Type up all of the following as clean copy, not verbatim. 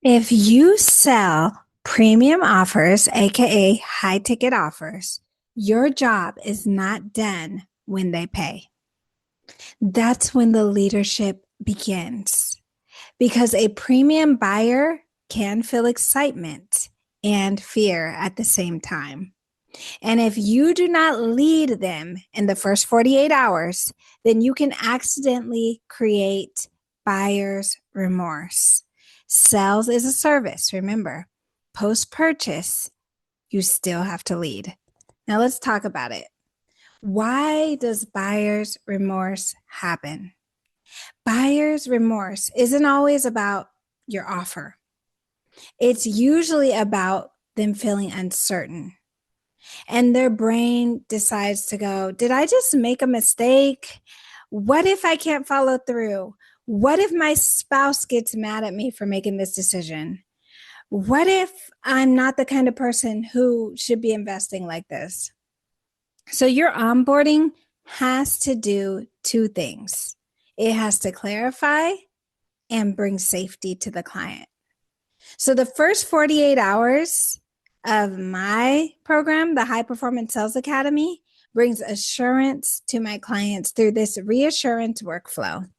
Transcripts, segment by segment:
If you sell premium offers, aka high ticket offers, your job is not done when they pay. That's when the leadership begins because a premium buyer can feel excitement and fear at the same time. And if you do not lead them in the first 48 hours, then you can accidentally create buyer's remorse. Sales is a service, remember. Post purchase, you still have to lead. Now let's talk about it. Why does buyer's remorse happen? Buyer's remorse isn't always about your offer. It's usually about them feeling uncertain. And their brain decides to go, did I just make a mistake? What if I can't follow through? What if my spouse gets mad at me for making this decision? What if I'm not the kind of person who should be investing like this? So your onboarding has to do two things. It has to clarify and bring safety to the client. So the first 48 hours of my program, the High Performance Sales Academy, brings assurance to my clients through this reassurance workflow.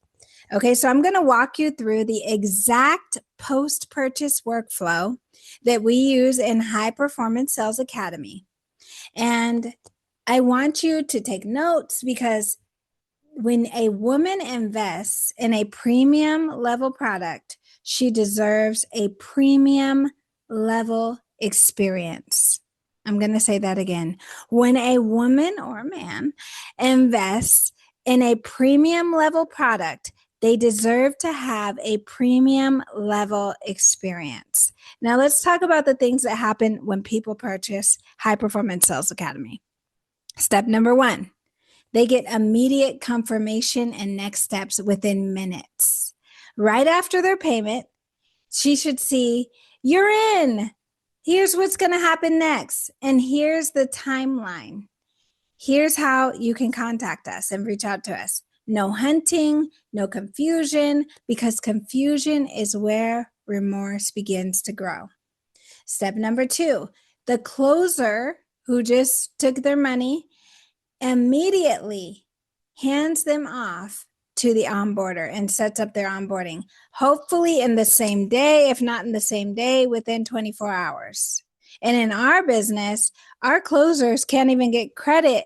Okay, so I'm going to walk you through the exact post-purchase workflow that we use in High Performance Sales Academy. And I want you to take notes because when a woman invests in a premium level product, she deserves a premium level experience. I'm going to say that again. When a woman or a man invests in a premium level product, they deserve to have a premium level experience. Now, let's talk about the things that happen when people purchase High Performance Sales Academy. Step number one, they get immediate confirmation and next steps within minutes. Right after their payment, she should see, you're in. Here's what's going to happen next. And here's the timeline. Here's how you can contact us and reach out to us. No hunting, no confusion, because confusion is where remorse begins to grow. Step number two, the closer who just took their money immediately hands them off to the onboarder and sets up their onboarding, hopefully in the same day, if not in the same day, within 24 hours. And in our business, our closers can't even get credit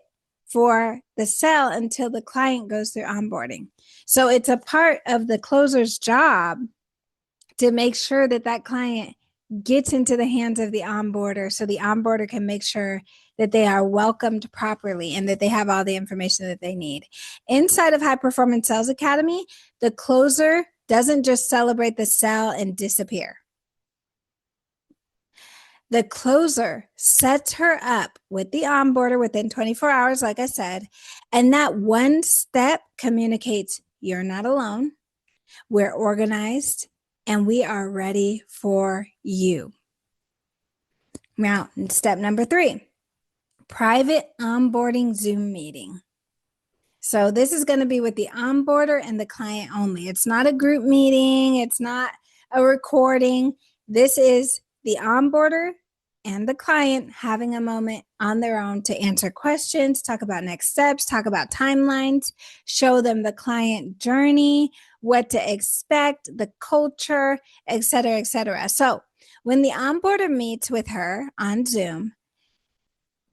for the sale until the client goes through onboarding. So it's a part of the closer's job to make sure that that client gets into the hands of the onboarder so the onboarder can make sure that they are welcomed properly and that they have all the information that they need. Inside of High Performance Sales Academy, the closer doesn't just celebrate the sale and disappear. The closer sets her up with the onboarder within 24 hours, like I said, and that one step communicates you're not alone, we're organized, and we are ready for you. Now, step number three, private onboarding Zoom meeting. So this is going to be with the onboarder and the client only. It's not a group meeting. It's not a recording. This is the onboarder and the client having a moment on their own to answer questions, talk about next steps, talk about timelines, show them the client journey, what to expect, the culture, et cetera, et cetera. So when the onboarder meets with her on Zoom,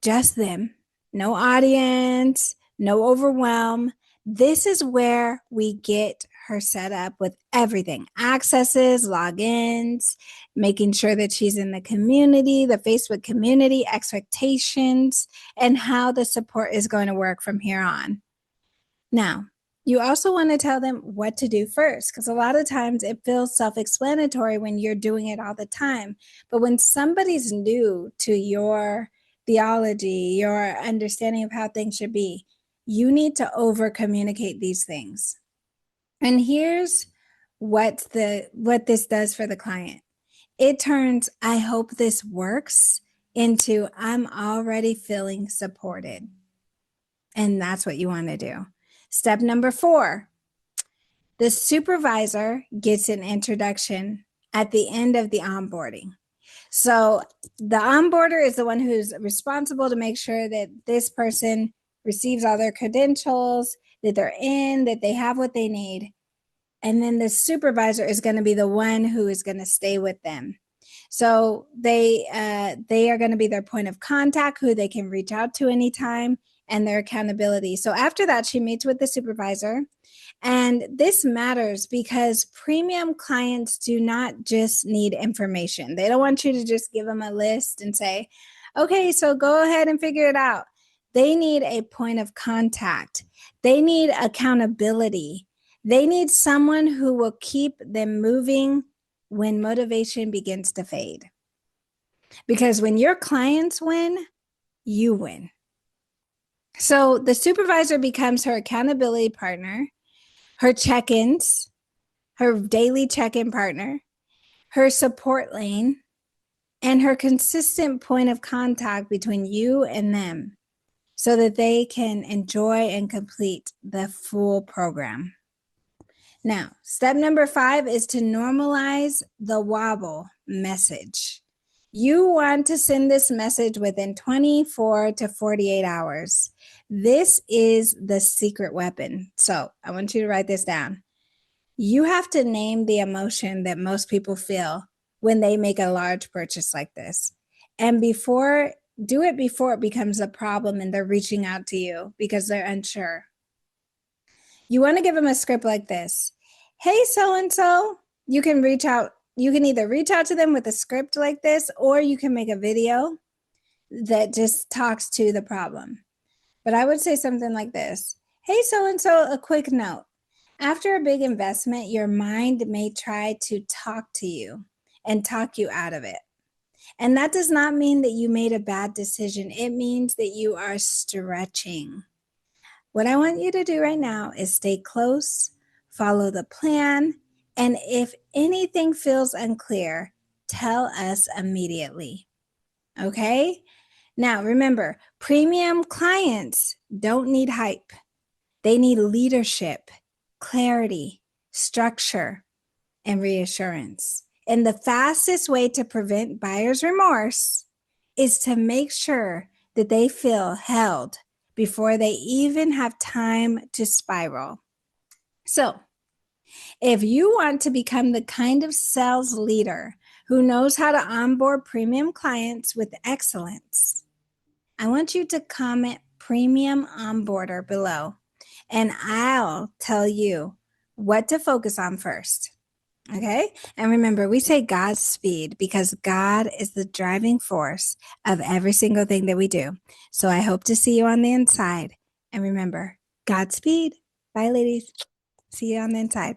just them, no audience, no overwhelm. This is where we get her set up with everything, accesses, logins, making sure that she's in the community, the Facebook community, expectations, and how the support is going to work from here on. Now, you also want to tell them what to do first, because a lot of times it feels self-explanatory when you're doing it all the time. But when somebody's new to your theology, your understanding of how things should be, you need to over communicate these things. And here's what this does for the client. It turns, I hope this works, into I'm already feeling supported. And that's what you want to do. Step number 4, the supervisor gets an introduction at the end of the onboarding. So the onboarder is the one who's responsible to make sure that this person receives all their credentials, that they're in, that they have what they need. And then the supervisor is going to be the one who is going to stay with them. So they are going to be their point of contact, who they can reach out to anytime, and their accountability. So after that, she meets with the supervisor. And this matters because premium clients do not just need information. They don't want you to just give them a list and say, okay, so go ahead and figure it out. They need a point of contact. They need accountability. They need someone who will keep them moving when motivation begins to fade. Because when your clients win, you win. So the supervisor becomes her accountability partner, her check-ins, her daily check-in partner, her support lane, and her consistent point of contact between you and them so that they can enjoy and complete the full program. Now, step number 5 is to normalize the wobble message. You want to send this message within 24 to 48 hours. This is the secret weapon. So I want you to write this down. You have to name the emotion that most people feel when they make a large purchase like this. And do it before it becomes a problem and they're reaching out to you because they're unsure. You want to give them a script like this. Hey, so-and-so, you can reach out. You can either reach out to them with a script like this, or you can make a video that just talks to the problem. But I would say something like this. Hey, so-and-so, a quick note. After a big investment, your mind may try to talk to you and talk you out of it. And that does not mean that you made a bad decision. It means that you are stretching. What I want you to do right now is stay close, follow the plan, and if anything feels unclear, tell us immediately. Okay? Now, remember, premium clients don't need hype. They need leadership, clarity, structure, and reassurance. And the fastest way to prevent buyer's remorse is to make sure that they feel held before they even have time to spiral. So, if you want to become the kind of sales leader who knows how to onboard premium clients with excellence, I want you to comment premium onboarder below, and I'll tell you what to focus on first. Okay? And remember, we say Godspeed because God is the driving force of every single thing that we do. So I hope to see you on the inside. And remember, Godspeed. Bye, ladies. See you on the inside.